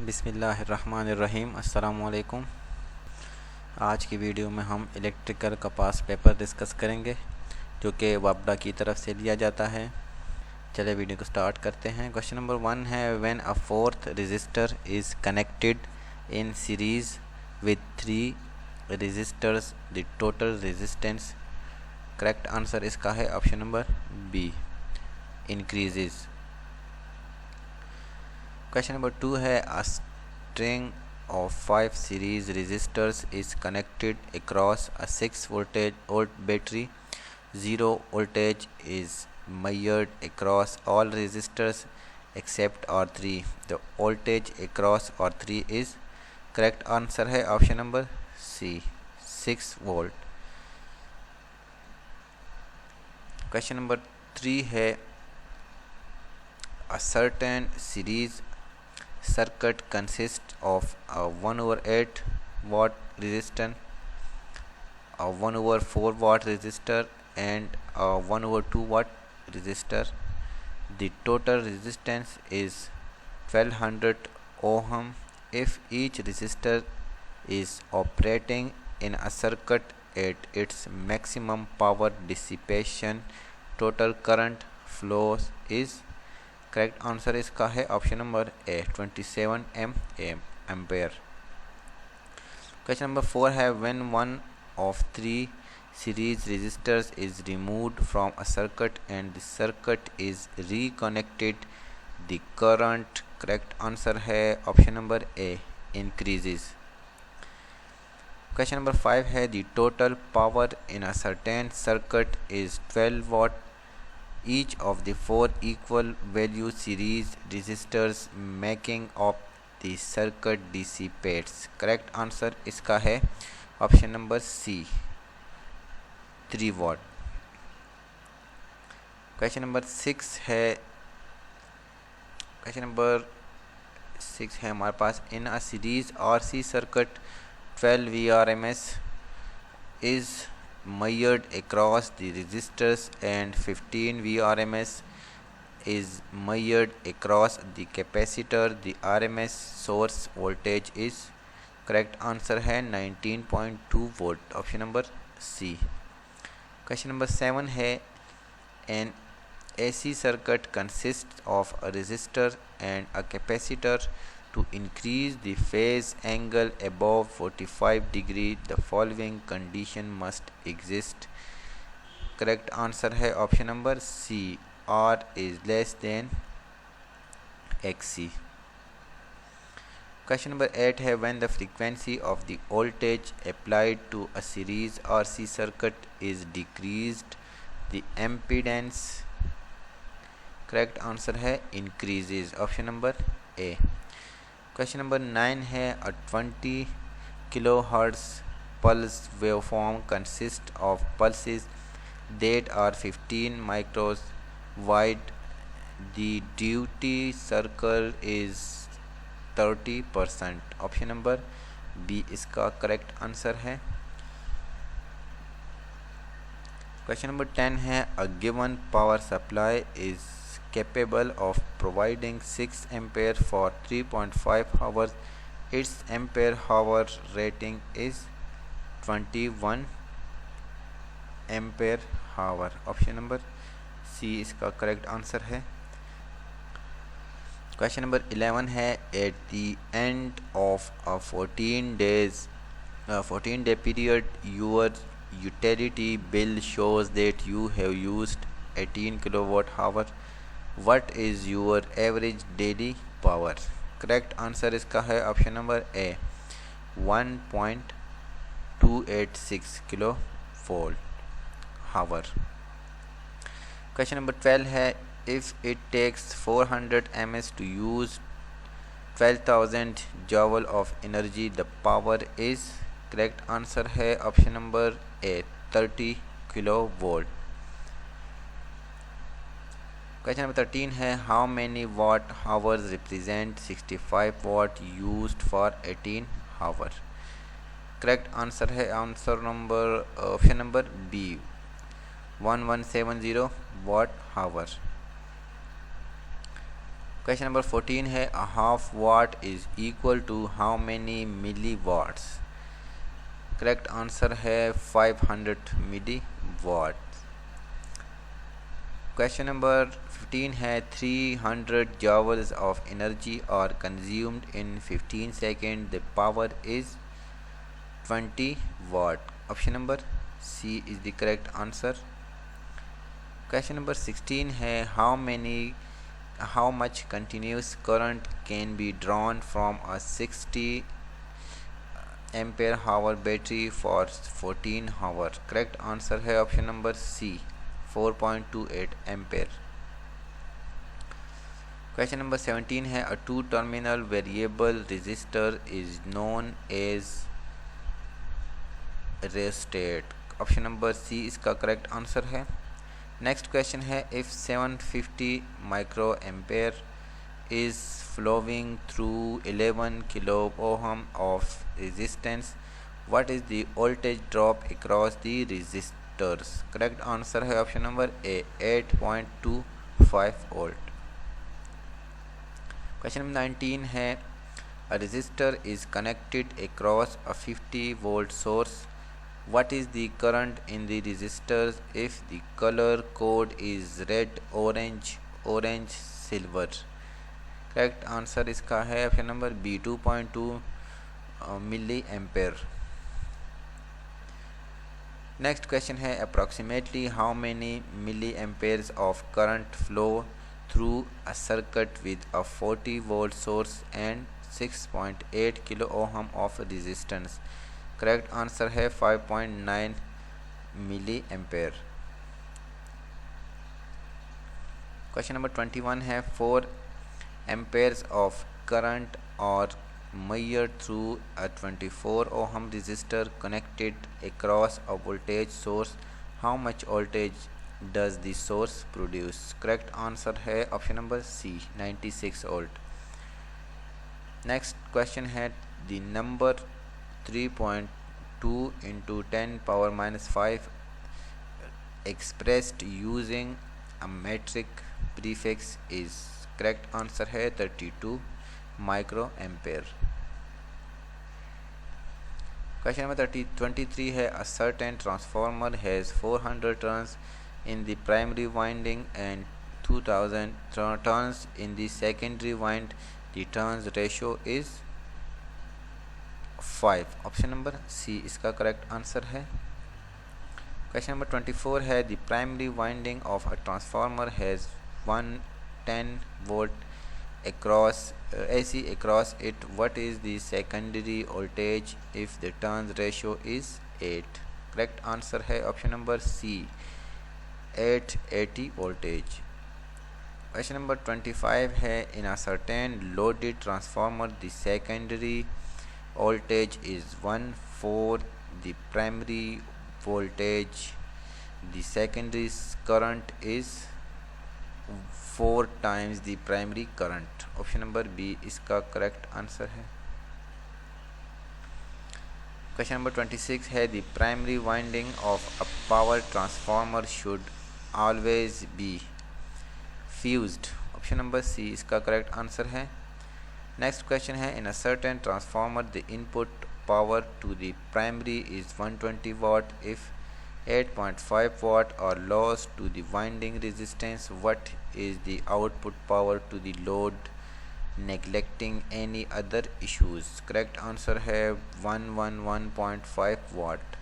बिस्मिल्लाहिर्रहमानिर्रहीम अस्सलामुअलैकुम। आज की वीडियो में हम इलेक्ट्रिकल का पास पेपर डिस्कस करेंगे जो कि वापडा की तरफ से लिया जाता है। चलिए वीडियो को स्टार्ट करते हैं। क्वेश्चन नंबर 1 है when a fourth resistor is connected in series with 3 resistors the total resistance. Correct answer इसका है option number B, increases. Question number 2 है a string of 5 series resistors is connected across a 6 volt battery. Zero voltage is measured across all resistors except R3. The voltage across R3 is correct answer है option number C, 6 volt. Question number 3 है a certain series circuit consists of a 1/8 watt resistor, a 1/4 watt resistor and a 1/2 watt resistor. The total resistance is 1200 ohm. If each resistor is operating in a circuit at its maximum power dissipation, total current flows is correct answer इसका है option number A, 27 ampere. Question number 4 है when one of 3 series resistors is removed from a circuit and the circuit is reconnected the current. Correct answer है option number A, increases. Question number 5 है the total power in a certain circuit is 12 watt. Each of the 4 equal value series resistors making up the circuit dissipates. Correct answer इसका है option number C, 3 watt. Question number 6 है हमारे पास in a series RC circuit 12 VRMS is measured across the resistors and 15 VRMS is measured across the capacitor. The RMS source voltage is correct answer है 19.2 volt, option number C. Question number 7 है an AC circuit consists of a resistor and a capacitor. To increase the phase angle above 45 degree, the following condition must exist. Correct answer है option number C, R is less than XC. Question number 8 है when the frequency of the voltage applied to a series RC circuit is decreased, the impedance. Correct answer है increases, option number A. Question number 9 है a 20 kilohertz pulse waveform consist of pulses that are 15 micros wide. The duty circle is 30%, option number B इसका correct answer है। Question number 10 है a given power supply is capable of providing 6 ampere for 3.5 hours. Its ampere hour rating is 21 ampere hour, option number C इसका correct answer है। Question number 11 है at the end of a 14 day period your utility bill shows that you have used 18 kilowatt hour. What is your average daily power? Correct answer इसका है option number A, 1.286 kilo volt hour. Question number 12 है if it takes 400 ms to use 12,000 joule of energy, the power is. Correct answer है option number A, 30 kilo volt. Question number 13 है how many watt hours represent 65 watt used for 18 hour. Correct answer है option number B, 1170 watt hour. Question number 14 है a half watt is equal to how many milli watts. Correct answer है 500 मिली वाट। Question number 15 है 300 joules of energy are consumed in 15 seconds. The power is 20 watt. Option number C is the correct answer. Question number 16 है how much continuous current can be drawn from a 60 ampere hour battery for 14 hours. Correct answer है option number C 4.28 ampere. Question number 17 है a two terminal variable resistor is known as rheostat. Option number C इसका correct answer है। Next question है if 750 micro ampere is flowing through 11 kilo ohm of resistance what is the voltage drop across the resistance. Correct answer है option number A 8.25 volt. Question number 19 है a resistor is connected across a 50 volt source what is the current in the resistor if the colour code is red orange silver. Correct answer इसका है option number B 2.2 milli ampere. Next question है approximately how many milli amperes of current flow through a circuit with a 40 volt source and 6.8 kilo ohm of resistance. Correct answer है 5.9 milli ampere. Question number 21 है 4 amperes of current और measured through a 24 ohm resistor connected across a voltage source. How much voltage does the source produce? Correct answer है option number C 96 volt. Next question है the number 3.2 into 10 power minus 5 expressed using a metric prefix is. Correct answer है 32 micro ampere. Question number 23 है a certain transformer has 400 turns in the primary winding and 2000 turns in the secondary wind the turns ratio is 5। Option number C इसका correct answer है। Question number 24 है the primary winding of a transformer has 110 volt across AC across it what is the secondary voltage if the turns ratio is 8। correct answer है option number C 880 voltage। question number 25 है in a certain loaded transformer the secondary voltage is 1 for the primary voltage the secondary current is 4 times the primary current। Option number B इसका correct answer है। Question number 26 है the primary winding of a power transformer should always be fused. Option number C इसका correct answer है। Next question है in a certain transformer the input power to the primary is 120 watt if 8.5 watt are lost to the winding resistance what is the output power to the load neglecting any other issues। correct answer है 111.5 watt।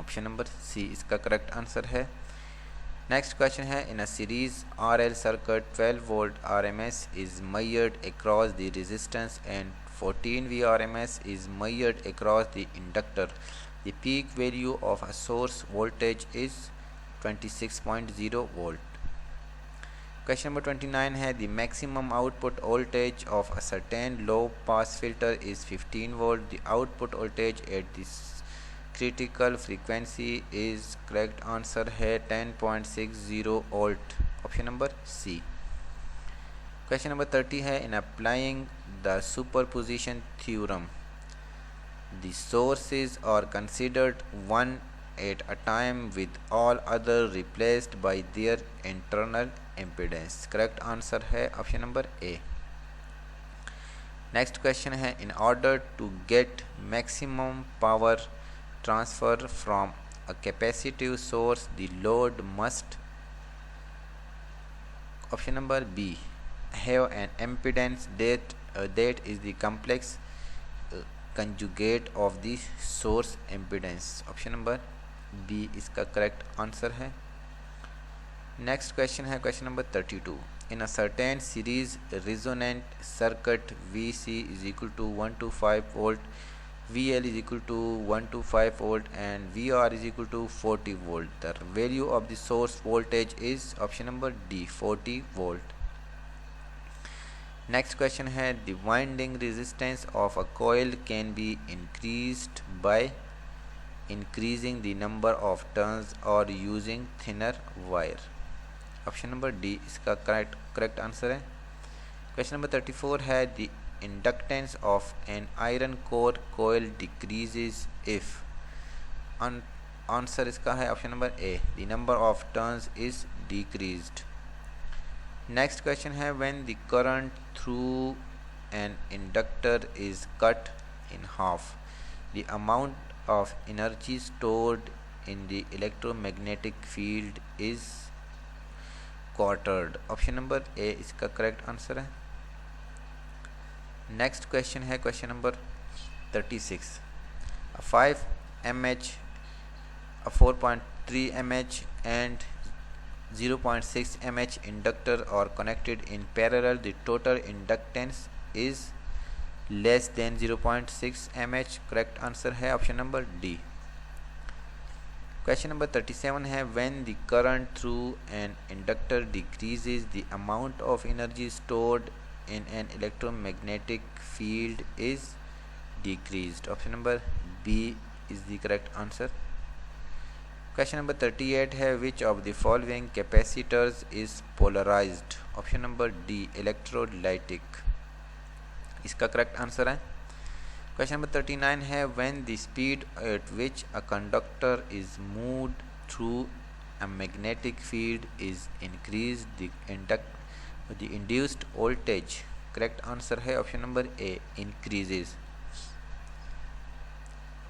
Option number C इसका correct answer है। Next question है in a series RL circuit 12 volt RMS is measured across the resistance and 14 VRMS is measured across the inductor. The peak value of a source voltage is 26.0 volt। Question number 29 है the maximum output voltage of a certain low pass filter is 15 volt. The output voltage at this critical frequency is correct answer है 10.60 volt। option number C। Question number 30 है in applying the superposition theorem the sources are considered one at a time with all other replaced by their internal impedance. Correct answer है option number A. Next question है, in order to get maximum power transfer from a capacitive source the load must, option number B, have an impedance that is the complex conjugate of the source impedance। Option number B इसका correct answer है। Next question है question number 32, in a certain series resonant circuit VC is equal to 125 volt, VL is equal to 125 volt and VR is equal to 40 volt. The value of the source voltage is option number D, 40 volt। Next question है, the winding resistance of a coil can be increased by increasing the number of turns or using thinner wire। Option number D इसका correct answer है। Question number 34 है, the inductance of an iron core coil decreases if, answer इसका है option number A, the number of turns is decreased। Next question है, when the current through an inductor is cut in half, the amount of energy stored in the electromagnetic field is quartered। Option number ए इसका correct answer है। Next question है question number 36, 5 mH, 4.3 mH and 0.6 mH inductor are connected in parallel, the total inductance is less than 0.6 mH। Correct answer है option number D. Question number 37 है, when the current through an inductor decreases, the amount of energy stored in an electromagnetic field is decreased। Option number B is the correct answer। Question number 38 है, which of the following capacitors is polarized। Option number D electrolytic, इसका correct answer है। Question number 39 है, when the speed at which a conductor is moved through a magnetic field is increased, the induced voltage। Correct answer है option number A increases।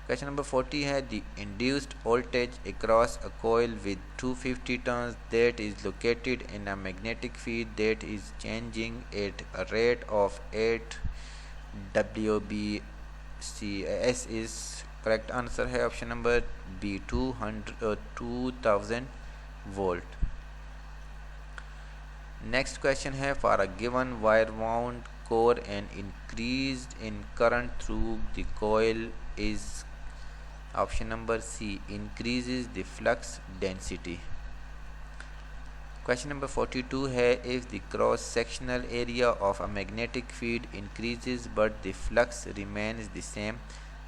Question number 40 है, the induced voltage across a coil with 250 turns that is located in a magnetic field that is changing at a rate of 8 WbCS is, correct answer है option number B 2000 volt. Next question है, for a given wire wound core and increased in current through the coil is, option number C increases the flux density. Question number 42 है, if the cross sectional area of a magnetic field increases but the flux remains the same,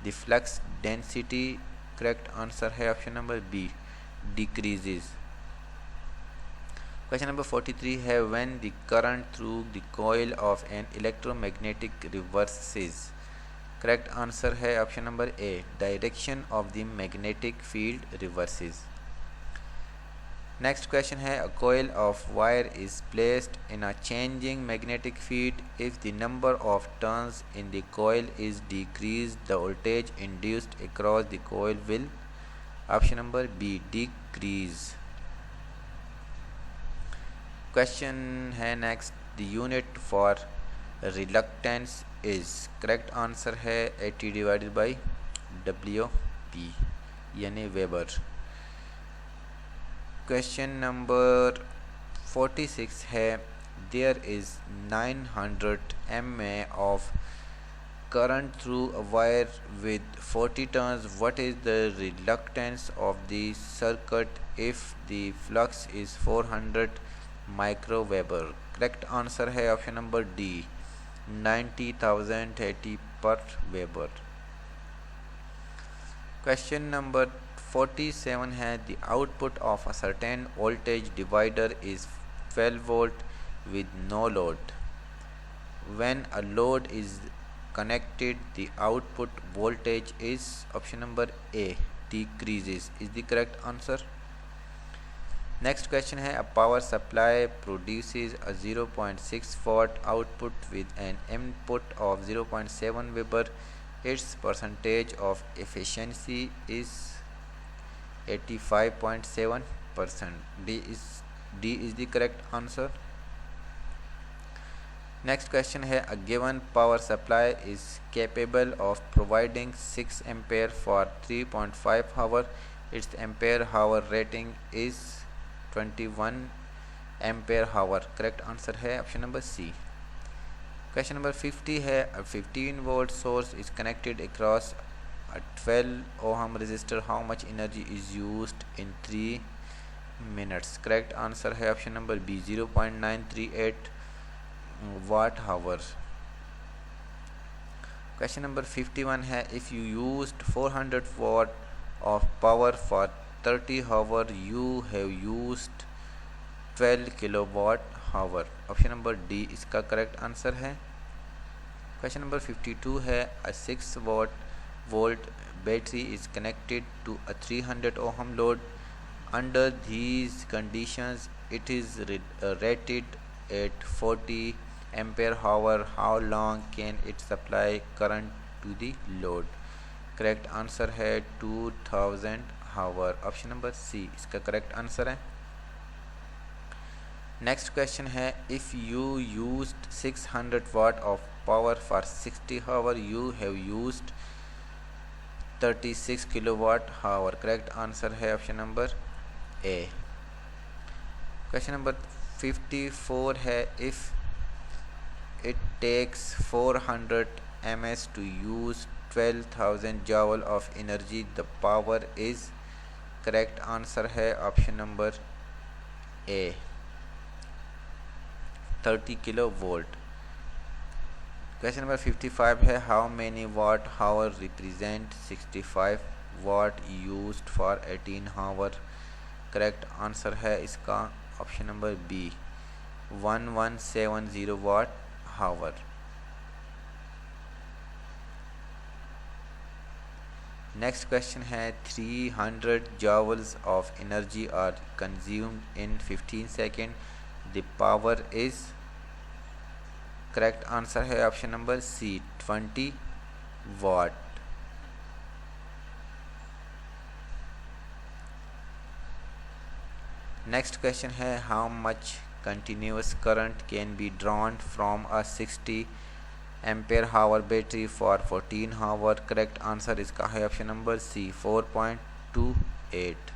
the flux density. Correct answer है option number B decreases. Question number 43 है, when the current through the coil of an electromagnetic reverses. Correct answer है option number A direction of the magnetic field reverses. Next question है, a coil of wire is placed in a changing magnetic field. If the number of turns in the coil is decreased, the voltage induced across the coil will, option number B, decrease। Question है next, the unit for reluctance is, correct answer है 80 divided by WP यानी weber. Question number 46 है, there is 900 mA of current through a wire with 40 turns. What is the reluctance of the circuit if the flux is 400 microweber? Correct answer है option number D 90,080 पर weber. Question number 47 है, the output of a certain voltage divider is 12 volt with no load. When a load is connected, the output voltage is, option number A, decreases, is the correct answer। Next question है, a power supply produces a 0.6 watt output with an input of 0.7 weber. Its percentage of efficiency is 85.7%. D is the correct answer. Next question है, a given power supply is capable of providing 6 ampere for 3.5 hour. Its ampere hour rating is 21 ampere hour. Correct answer है option number C. Question number 50 है, a 15 volt source is connected across a 12 ohm resistor. How much energy is used in 3 minutes? Correct answer है option number B 0.938 watt hour. Question number 51 है, if you used 400 watt of power for 30 hour, you have used 12 kilowatt hour. Option number D इसका correct answer है. Question number 52 है, a 6 volt battery is connected to a 300 ohm load. Under these conditions it is rated at 40 ampere hour. How long can it supply current to the load? Correct answer है 2000 hour. Option number C इसका correct answer है. Next question है, if you used 600 watt of power for 60 hour, you have used 36 kilowatt hour. Correct answer है option number A. Question number 54 है, if it takes 400 ms to use 12,000 joule of energy, the power is. correct answer है option number A 30 kilo volt. Question number 55 है, how many watt hour represent 65 watt used for 18 hour. Correct answer है इसका option number B 1170 watt hour. Next question है, 300 joules of energy are consumed in 15 seconds. The power is. Correct answer है option number C 20 watt. Next question है, how much continuous current can be drawn from a 60 ampere hour battery for 14 hour. correct answer इसका है option number सी 4.28.